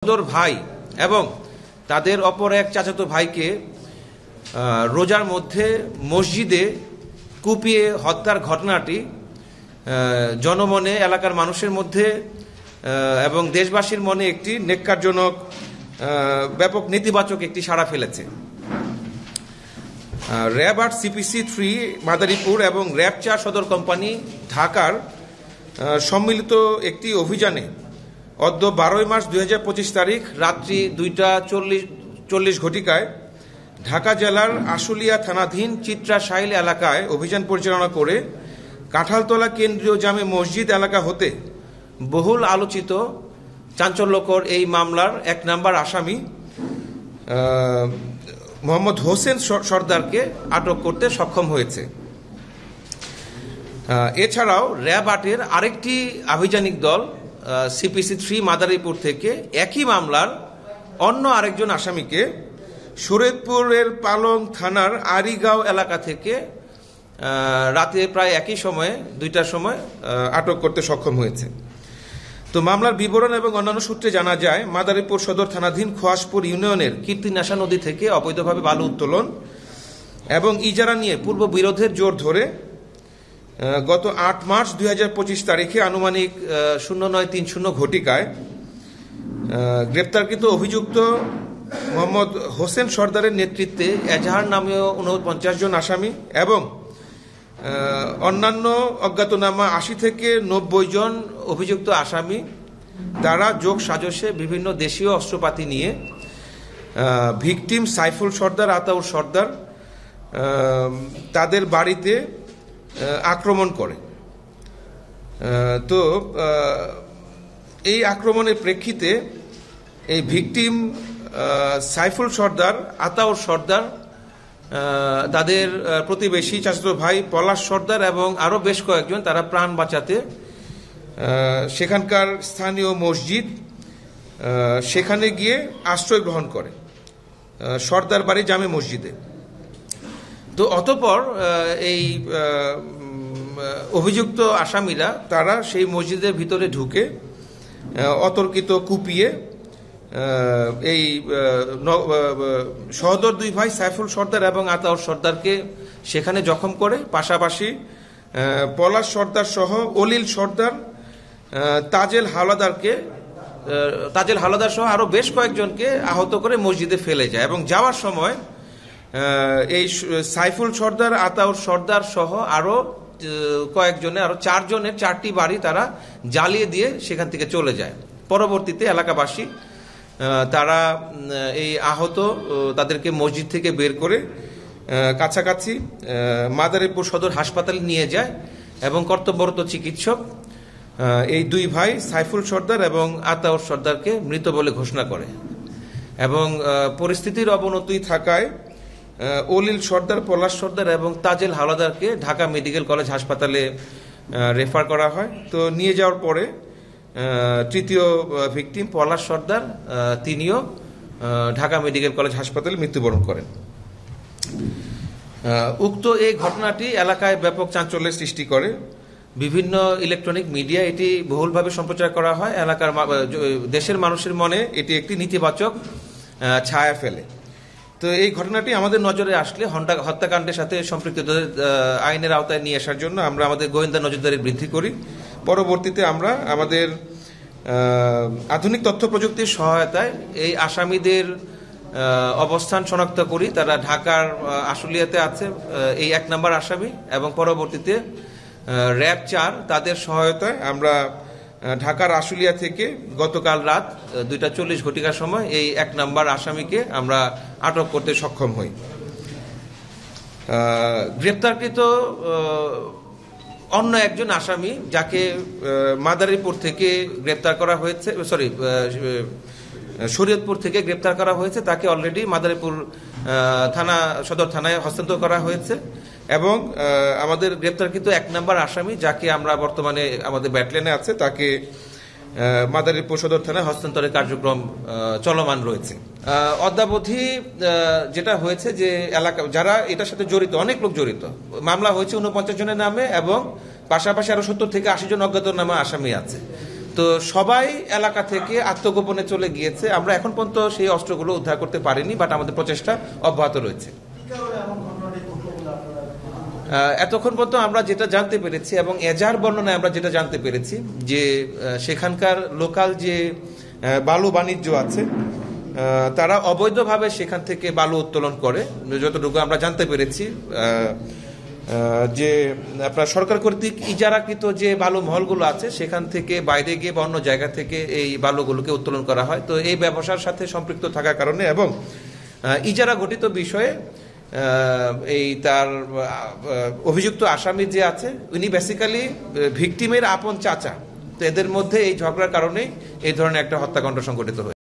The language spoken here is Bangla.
সহোদর ভাই এবং তাদের অপর এক চাচাতো ভাইকে রোজার মধ্যে মসজিদে কুপিয়ে হত্যার ঘটনাটি জনমনে, এলাকার মানুষের মধ্যে এবং দেশবাসীর মনে একটি নেক্কারজনক, ব্যাপক নেতিবাচক একটি সাড়া ফেলেছে। র্যাব ৮ CPC 3 মাদারীপুর এবং র্যাব ৪ সদর কোম্পানি ঢাকার সম্মিলিত একটি অভিযানে অদ্য ১২ মার্চ ২০২৫ তারিখ রাত্রি ২টা ৪০ ঢাকা জেলার আশুলিয়া থানাধীন চিত্রা সাহিল এলাকায় অভিযান পরিচালনা করে কাঁঠালতলা কেন্দ্রীয় জামে মসজিদ এলাকা হতে বহুল আলোচিত চাঞ্চল্যকর এই মামলার ১ নম্বর আসামি মোহাম্মদ হোসেন সর্দারকে আটক করতে সক্ষম হয়েছে। এছাড়াও র্যাব ৮-এর আরেকটি আভিযানিক দল CPC 3 মাদারীপুর থেকে একই মামলার অন্য আরেকজন আসামিকে শরীয়তপুরের পালং থানার আরিগাঁও এলাকা থেকে রাতে প্রায় একই সময়ে ২টার সময় আটক করতে সক্ষম হয়েছে। তো মামলার বিবরণ এবং অন্যান্য সূত্রে জানা যায়, মাদারীপুর সদর থানাধীন খোয়াশপুর ইউনিয়নের কীর্তিনাশা নদী থেকে অবৈধভাবে বালু উত্তোলন এবং ইজারা নিয়ে পূর্ব বিরোধের জোর ধরে গত ৮ মার্চ ২০২৫ তারিখে আনুমানিক 09:30 গ্রেপ্তারকৃত অভিযুক্ত মোহাম্মদ হোসেন সর্দারের নেতৃত্বে এজাহার নামীয় ৪৯ জন আসামি এবং অন্যান্য অজ্ঞাতনামা ৮০ থেকে ৯০ জন অভিযুক্ত আসামি দ্বারা যোগ সাজসে বিভিন্ন দেশীয় অস্ত্রপাতি নিয়ে ভিকটিম সাইফুল সর্দার, আতাউর সর্দার তাদের বাড়িতে আক্রমণ করে। তো এই আক্রমণের প্রেক্ষিতে এই ভিকটিম সাইফুল সর্দার, আতাউর সর্দার, তাদের প্রতিবেশী চাচাতো ভাই পলাশ সর্দার এবং আরও বেশ কয়েকজন তারা প্রাণ বাঁচাতে সেখানকার স্থানীয় মসজিদ সেখানে গিয়ে আশ্রয় গ্রহণ করে, সর্দার বাড়ি জামে মসজিদে। তো অতঃপর এই অভিযুক্ত আসামিরা তারা সেই মসজিদের ভিতরে ঢুকে অতর্কিত কুপিয়ে এই সহোদর দুই ভাই সাইফুল সর্দার এবং আতাউর সর্দারকে সেখানে জখম করে, পাশাপাশি পলাশ সর্দার সহ অলিল সর্দার, তাজেল হাওলাদার সহ আরো বেশ কয়েকজনকে আহত করে মসজিদে ফেলে যায় এবং যাওয়ার সময় এই সাইফুল সর্দার, আতাউর সর্দার সহ আরো কয়েকজনের, আরো ৪ জনের ৪টি বাড়ি তারা জ্বালিয়ে দিয়ে সেখান থেকে চলে যায়। পরবর্তীতে এলাকাবাসী তারা এই আহত তাদেরকে মসজিদ থেকে বের করে কাছাকাছি মাদারীপুর সদর হাসপাতালে নিয়ে যায় এবং কর্তব্যরত চিকিৎসক এই দুই ভাই সাইফুল সর্দার এবং আতাউর সর্দারকে মৃত বলে ঘোষণা করে এবং পরিস্থিতির অবনতি থাকায় অলিল সর্দার, পলাশ সর্দার এবং তাজেল হাওলাদারকে ঢাকা মেডিকেল কলেজ হাসপাতালে রেফার করা হয়। তো নিয়ে যাওয়ার পরে তৃতীয় ভিকটিম পলাশ সর্দার তিনিও ঢাকা মেডিকেল কলেজ হাসপাতালে মৃত্যুবরণ করেন। উক্ত এই ঘটনাটি এলাকায় ব্যাপক চাঞ্চল্যের সৃষ্টি করে। বিভিন্ন ইলেকট্রনিক মিডিয়া এটি বহুলভাবে সম্প্রচার করা হয়। এলাকার দেশের মানুষের মনে এটি একটি নেতিবাচক ছায়া ফেলে। তো এই ঘটনাটি আমাদের নজরে আসলে হত্যাকাণ্ডের সাথে সম্পৃক্তদের আইনের আওতায় নিয়ে আসার জন্য আমরা আমাদের গোয়েন্দা নজরদারি বৃদ্ধি করি। পরবর্তীতে আমরা আমাদের আধুনিক তথ্য প্রযুক্তির সহায়তায় এই আসামিদের অবস্থান শনাক্ত করি। তারা ঢাকার আশুলিয়াতে আছে এই ১ নম্বর আসামি এবং পরবর্তীতে র্যাব ৪ তাদের সহায়তায় আমরা ঢাকার আশুলিয়া থেকে গতকাল রাত ২টা ৪০ সময় এই ১ নম্বর আসামিকে আমরা আটক করতে সক্ষম হই। গ্রেপ্তারকৃত অন্য একজন আসামি যাকে মাদারীপুর থেকে গ্রেপ্তার করা হয়েছে, শরীয়তপুর থেকে গ্রেপ্তার করা হয়েছে, তাকে অলরেডি মাদারীপুর সদর থানায় হস্তান্তর করা হয়েছে এবং আমাদের গ্রেপ্তারকৃত ১ নম্বর আসামি যাকে আমরা বর্তমানে আমাদের ব্যাটালিয়নে আছে তাকে মাদারীপুর সদর থানায় হস্তান্তরের কার্যক্রম চলমান রয়েছে। অদ্যাবধি যেটা হয়েছে যে এলাকা যারা এটার সাথে জড়িত, অনেক লোক জড়িত, মামলা হয়েছে ৪৯ জনের নামে এবং পাশাপাশি আরো ৭০ থেকে ৮০ জন অজ্ঞাতনামা আসামি আছে। তো সবাই এলাকা থেকে আত্মগোপনে চলে গিয়েছে। আমরা এখন পর্যন্ত সেই অস্ত্রগুলো উদ্ধার করতে পারিনি, বাট আমাদের প্রচেষ্টা অব্যাহত রয়েছে। এতক্ষণ পর্যন্ত আমরা যেটা জানতে পেরেছি এবং এজার বর্ণনায় আমরা যেটা জানতে পেরেছি যে সেখানকার লোকাল যে বালু বাণিজ্য আছে তারা অবৈধভাবে সেখান থেকে বালু উত্তোলন করে, যতটুকু আমরা জানতে পেরেছি। যে আপনার সরকার কর্তৃক ইজারাকৃত যে বালু মহলগুলো আছে সেখান থেকে বাইরে গিয়ে বা অন্য জায়গা থেকে এই বালুগুলোকে উত্তোলন করা হয়। তো এই ব্যবসার সাথে সম্পৃক্ত থাকার কারণে এবং ইজারা ঘটিত বিষয়ে এই তার অভিযুক্ত আসামি যে আছে উনি বেসিক্যালি ভিকটিমের আপন চাচা। তো এদের মধ্যে এই ঝগড়ার কারণেই এই ধরনের একটা হত্যাকাণ্ড সংঘটিত হয়েছে।